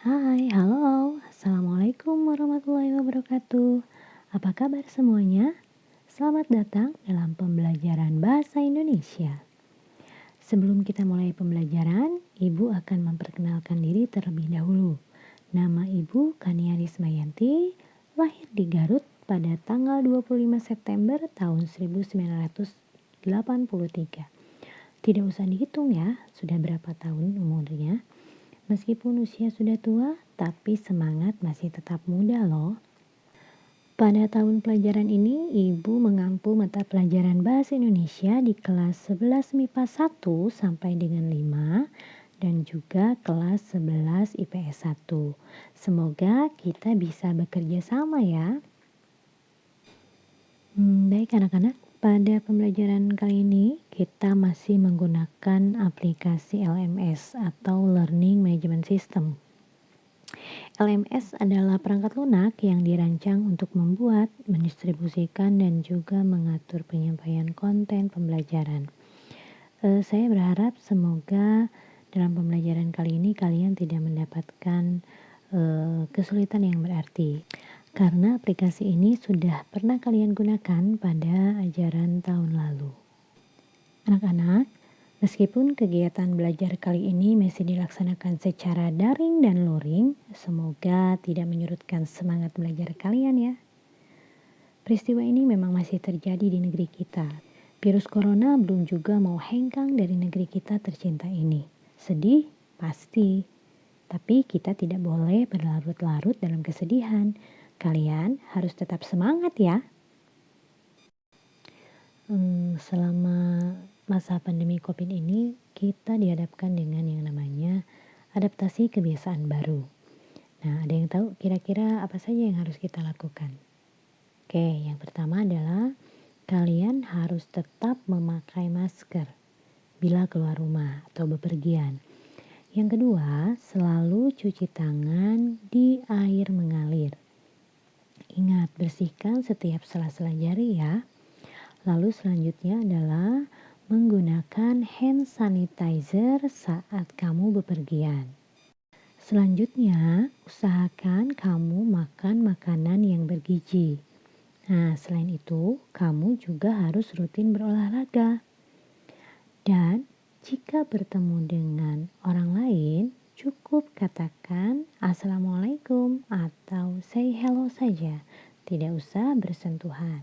Hai, halo. Assalamualaikum warahmatullahi wabarakatuh. Apa kabar semuanya? Selamat datang dalam pembelajaran bahasa Indonesia. Sebelum kita mulai pembelajaran, Ibu akan memperkenalkan diri terlebih dahulu. Nama Ibu Kania Rismayanti, lahir di Garut pada tanggal 25 September tahun 1983. Tidak usah dihitung ya, sudah berapa tahun umurnya. Meskipun usia sudah tua, tapi semangat masih tetap muda loh. Pada tahun pelajaran ini, Ibu mengampu mata pelajaran Bahasa Indonesia di kelas 11 MIPA 1 sampai dengan 5 dan juga kelas 11 IPS 1. Semoga kita bisa bekerja sama ya. Baik anak-anak, pada pembelajaran kali ini kita masih menggunakan aplikasi LMS atau Learning Management System. LMS adalah perangkat lunak yang dirancang untuk membuat, mendistribusikan, dan juga mengatur penyampaian konten pembelajaran. Saya berharap semoga dalam pembelajaran kali ini kalian tidak mendapatkan kesulitan yang berarti. Karena aplikasi ini sudah pernah kalian gunakan pada ajaran tahun lalu. Anak-anak, meskipun kegiatan belajar kali ini masih dilaksanakan secara daring dan luring, semoga tidak menyurutkan semangat belajar kalian ya. Peristiwa ini memang masih terjadi di negeri kita. Virus corona belum juga mau hengkang dari negeri kita tercinta ini. Sedih? Pasti. Tapi kita tidak boleh berlarut-larut dalam kesedihan. Kalian harus tetap semangat ya. Selama masa pandemi COVID ini, kita dihadapkan dengan yang namanya adaptasi kebiasaan baru. Nah, ada yang tahu kira-kira apa saja yang harus kita lakukan? Oke, yang pertama adalah kalian harus tetap memakai masker bila keluar rumah atau bepergian. Yang kedua, selalu cuci tangan di air mengalir. Ingat, bersihkan setiap sela-sela jari ya. Lalu selanjutnya adalah menggunakan hand sanitizer saat kamu bepergian. Selanjutnya, usahakan kamu makan makanan yang bergizi. Nah, selain itu, kamu juga harus rutin berolahraga. Dan jika bertemu dengan orang lain, cukup katakan Assalamualaikum atau say hello saja, tidak usah bersentuhan.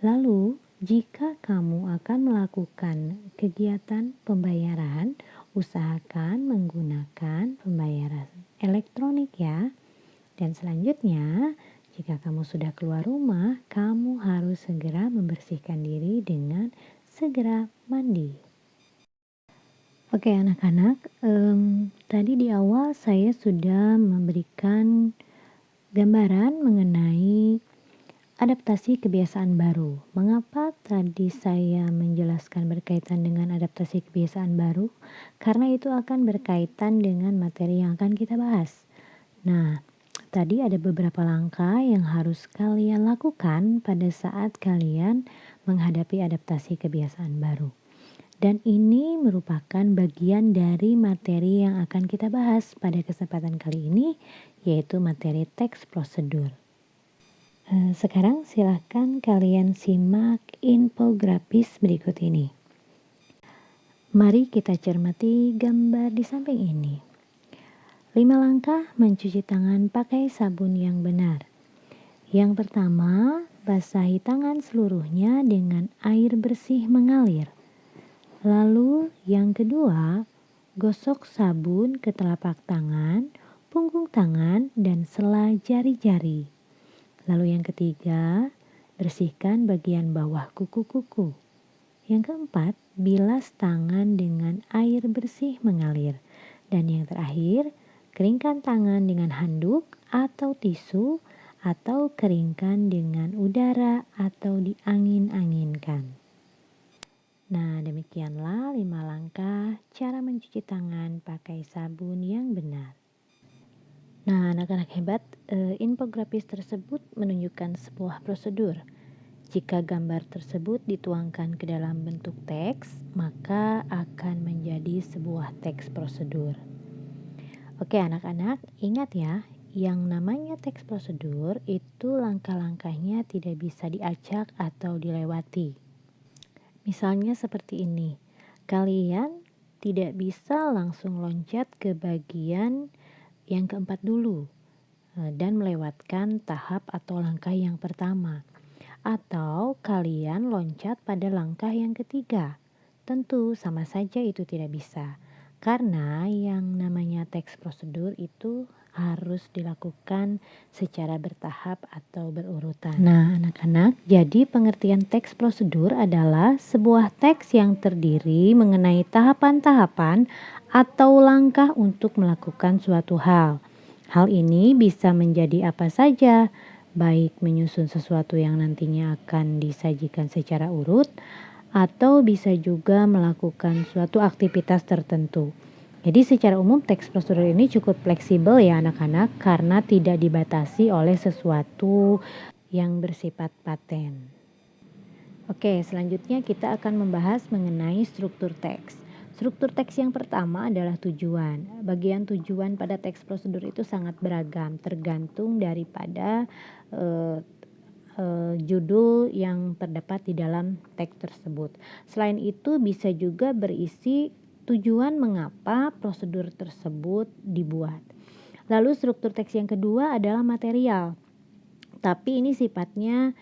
Lalu, jika kamu akan melakukan kegiatan pembayaran, usahakan menggunakan pembayaran elektronik ya. Dan selanjutnya, jika kamu sudah keluar rumah, kamu harus segera membersihkan diri dengan segera mandi. Oke anak-anak, tadi di awal saya sudah memberikan gambaran mengenai adaptasi kebiasaan baru. Mengapa tadi saya menjelaskan berkaitan dengan adaptasi kebiasaan baru? Karena itu akan berkaitan dengan materi yang akan kita bahas. Nah, tadi ada beberapa langkah yang harus kalian lakukan pada saat kalian menghadapi adaptasi kebiasaan baru. Dan ini merupakan bagian dari materi yang akan kita bahas pada kesempatan kali ini, yaitu materi teks prosedur. Sekarang silahkan kalian simak infografis berikut ini. Mari kita cermati gambar di samping ini. 5 langkah mencuci tangan pakai sabun yang benar. Yang pertama, basahi tangan seluruhnya dengan air bersih mengalir. Lalu yang kedua, gosok sabun ke telapak tangan, punggung tangan, dan sela jari-jari. Lalu yang ketiga, bersihkan bagian bawah kuku-kuku. Yang keempat, bilas tangan dengan air bersih mengalir. Dan yang terakhir, keringkan tangan dengan handuk atau tisu atau keringkan dengan udara atau diangin-anginkan. Nah, demikianlah 5 langkah cara mencuci tangan pakai sabun yang benar. Nah, anak-anak hebat, infografis tersebut menunjukkan sebuah prosedur. Jika gambar tersebut dituangkan ke dalam bentuk teks, maka akan menjadi sebuah teks prosedur. Oke anak-anak, ingat ya, yang namanya teks prosedur itu langkah-langkahnya tidak bisa diacak atau dilewati. Misalnya seperti ini, kalian tidak bisa langsung loncat ke bagian yang keempat dulu dan melewatkan tahap atau langkah yang pertama. Atau kalian loncat pada langkah yang ketiga. Tentu sama saja itu tidak bisa. Karena yang namanya teks prosedur itu harus dilakukan secara bertahap atau berurutan. Nah, anak-anak, jadi pengertian teks prosedur adalah sebuah teks yang terdiri mengenai tahapan-tahapan atau langkah untuk melakukan suatu hal. Hal ini bisa menjadi apa saja, baik menyusun sesuatu yang nantinya akan disajikan secara urut, atau bisa juga melakukan suatu aktivitas tertentu. Jadi secara umum teks prosedur ini cukup fleksibel ya anak-anak karena tidak dibatasi oleh sesuatu yang bersifat paten. Oke, selanjutnya kita akan membahas mengenai struktur teks. Struktur teks yang pertama adalah tujuan. Bagian tujuan pada teks prosedur itu sangat beragam, tergantung daripada judul yang terdapat di dalam teks tersebut. Selain itu bisa juga berisi tujuan mengapa prosedur tersebut dibuat. Lalu struktur teks yang kedua adalah material. Tapi ini sifatnya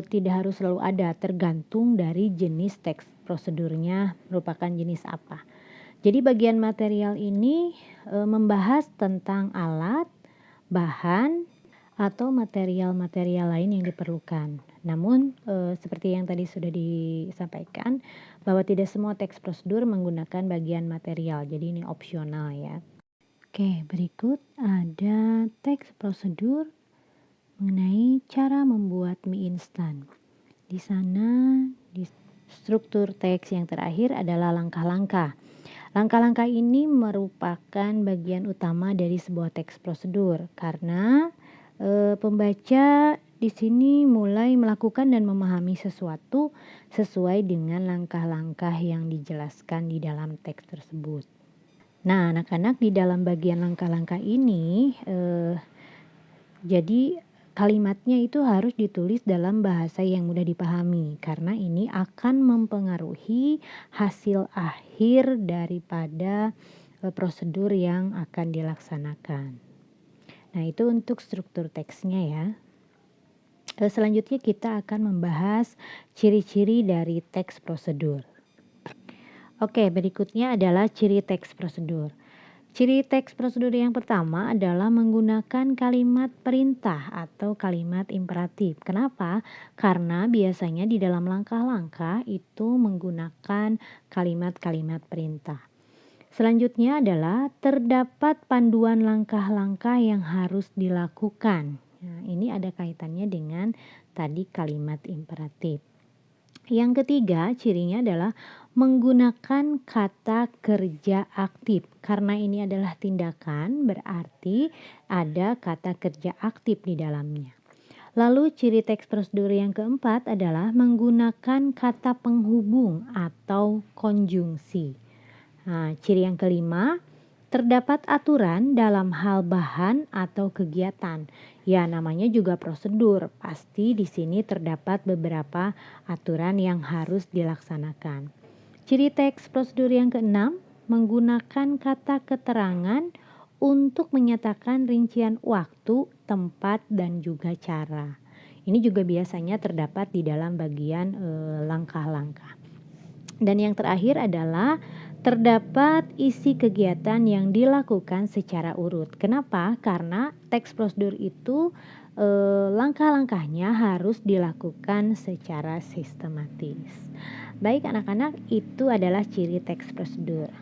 tidak harus selalu ada, tergantung dari jenis teks prosedurnya merupakan jenis apa. Jadi bagian material ini membahas tentang alat, bahan, atau material-material lain yang diperlukan. Namun seperti yang tadi sudah disampaikan bahwa tidak semua teks prosedur menggunakan bagian material. Jadi ini opsional ya. Oke, berikut ada teks prosedur mengenai cara membuat mie instan. Di sana di struktur teks yang terakhir adalah langkah-langkah. Langkah-langkah ini merupakan bagian utama dari sebuah teks prosedur karena pembaca di sini mulai melakukan dan memahami sesuatu sesuai dengan langkah-langkah yang dijelaskan di dalam teks tersebut. Nah, anak-anak di dalam bagian langkah-langkah ini jadi kalimatnya itu harus ditulis dalam bahasa yang mudah dipahami karena ini akan mempengaruhi hasil akhir daripada prosedur yang akan dilaksanakan. Nah, itu untuk struktur teksnya ya. Selanjutnya kita akan membahas ciri-ciri dari teks prosedur. Oke, berikutnya adalah ciri teks prosedur. Ciri teks prosedur yang pertama adalah menggunakan kalimat perintah atau kalimat imperatif. Kenapa? Karena biasanya di dalam langkah-langkah itu menggunakan kalimat-kalimat perintah. Selanjutnya adalah terdapat panduan langkah-langkah yang harus dilakukan. Nah, ini ada kaitannya dengan tadi kalimat imperatif. Yang ketiga, cirinya adalah menggunakan kata kerja aktif. Karena ini adalah tindakan, berarti ada kata kerja aktif di dalamnya. Lalu ciri teks prosedur yang keempat adalah menggunakan kata penghubung atau konjungsi. Nah, ciri yang kelima, terdapat aturan dalam hal bahan atau kegiatan. Ya, namanya juga prosedur. Pasti di sini terdapat beberapa aturan yang harus dilaksanakan. Ciri teks prosedur yang keenam, menggunakan kata keterangan untuk menyatakan rincian waktu, tempat, dan juga cara. Ini juga biasanya terdapat di dalam bagian langkah-langkah. Dan yang terakhir adalah terdapat isi kegiatan yang dilakukan secara urut. Kenapa? Karena teks prosedur itu langkah-langkahnya harus dilakukan secara sistematis. Baik anak-anak, itu adalah ciri teks prosedur.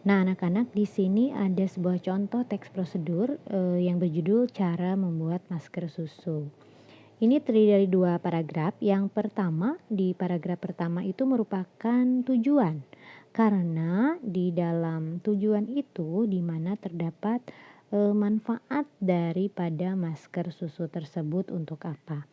Nah, anak-anak di sini ada sebuah contoh teks prosedur yang berjudul cara membuat masker susu. Ini terdiri dari 2 paragraf. Yang pertama, di paragraf pertama itu merupakan tujuan. Karena di dalam tujuan itu di mana terdapat manfaat daripada masker susu tersebut untuk apa.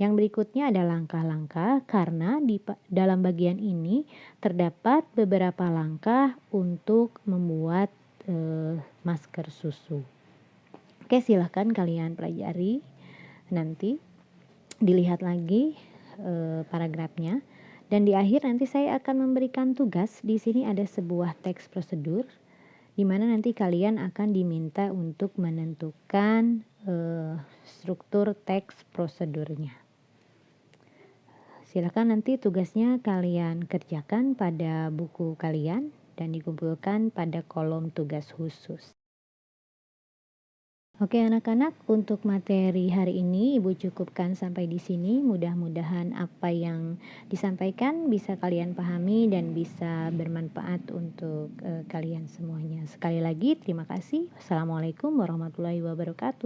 Yang berikutnya ada langkah-langkah karena di dalam bagian ini terdapat beberapa langkah untuk membuat masker susu. Oke, silahkan kalian pelajari, nanti dilihat lagi paragrafnya, dan di akhir nanti saya akan memberikan tugas. Di sini ada sebuah teks prosedur di mana nanti kalian akan diminta untuk menentukan struktur teks prosedurnya. Silakan nanti tugasnya kalian kerjakan pada buku kalian dan dikumpulkan pada kolom tugas khusus. Oke anak-anak, untuk materi hari ini Ibu cukupkan sampai di sini. Mudah-mudahan apa yang disampaikan bisa kalian pahami dan bisa bermanfaat untuk kalian semuanya. Sekali lagi terima kasih. Wassalamualaikum warahmatullahi wabarakatuh.